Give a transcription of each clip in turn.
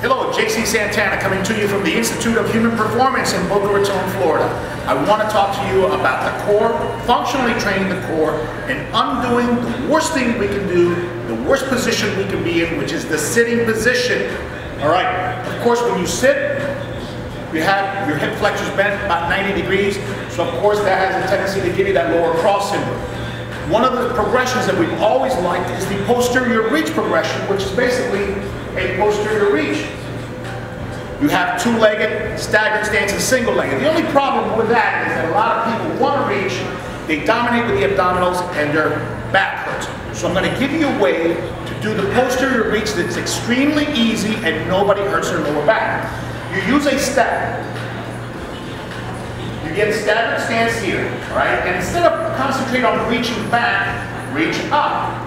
Hello, JC Santana coming to you from the Institute of Human Performance in Boca Raton, Florida. I want to talk to you about the core, functionally training the core, and undoing the worst thing we can do, the worst position we can be in, which is the sitting position. All right, of course, when you sit, you have your hip flexors bent about 90 degrees, so of course that has a tendency to give you that lower cross syndrome. One of the progressions that we've always liked is the posterior reach progression, which is basically a posterior reach. You have two-legged, staggered stance, and single-legged. The only problem with that is that a lot of people want to reach, they dominate with the abdominals, and their back hurts. So I'm going to give you a way to do the posterior reach that's extremely easy and nobody hurts their lower back. You use a step. You get staggered stance here, all right? And instead of concentrate on reaching back, reach up.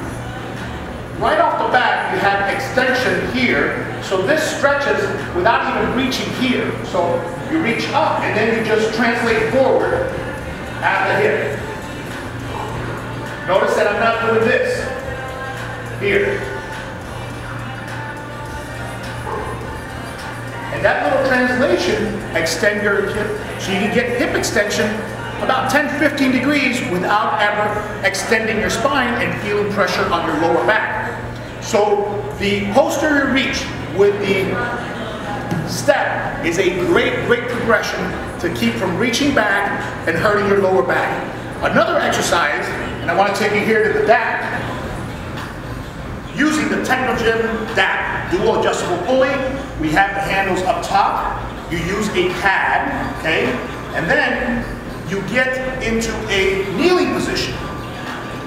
Right off the bat, you have extension here, so this stretches without even reaching here. So you reach up, and then you just translate forward at the hip. Notice that I'm not doing this here. And that little translation, extend your hip, so you can get hip extension about 10-15 degrees without ever extending your spine and feeling pressure on your lower back. So the posterior reach with the step is a great progression to keep from reaching back and hurting your lower back. Another exercise, and I want to take you here to the DAP, using the Technogym DAP, dual adjustable pulley. We have the handles up top. You use a pad, okay? And then you get into a kneeling position.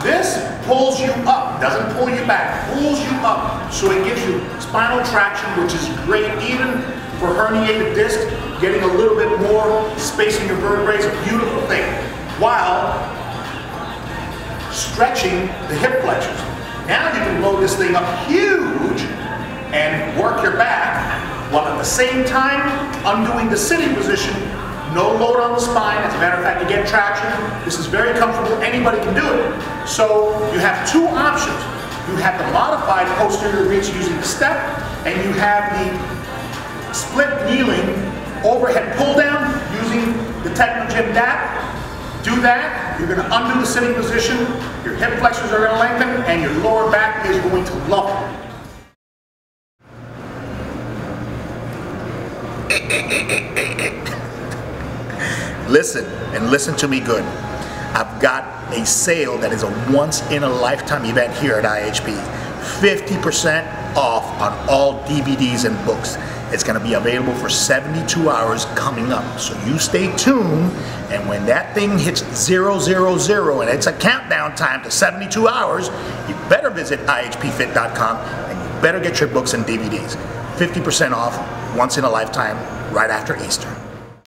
This pulls you up, doesn't pull you back, pulls you up, so it gives you spinal traction, which is great even for herniated disc. Getting a little bit more space in your vertebrae is a beautiful thing, while stretching the hip flexors. Now you can load this thing up huge and work your back, while at the same time undoing the sitting position. No load on the spine. As a matter of fact, you get traction. This is very comfortable. Anybody can do it. So you have two options. You have the modified posterior reach using the step, and you have the split kneeling overhead pull down using the Technogym DAP. Do that. You're going to undo the sitting position. Your hip flexors are going to lengthen, and your lower back is going to love it. Listen, and listen to me good. I've got a sale that is a once-in-a-lifetime event here at IHP. 50% off on all DVDs and books. It's going to be available for 72 hours coming up. So you stay tuned, and when that thing hits 000, and it's a countdown time to 72 hours, you better visit ihpfit.com, and you better get your books and DVDs. 50% off, once in a lifetime, right after Easter.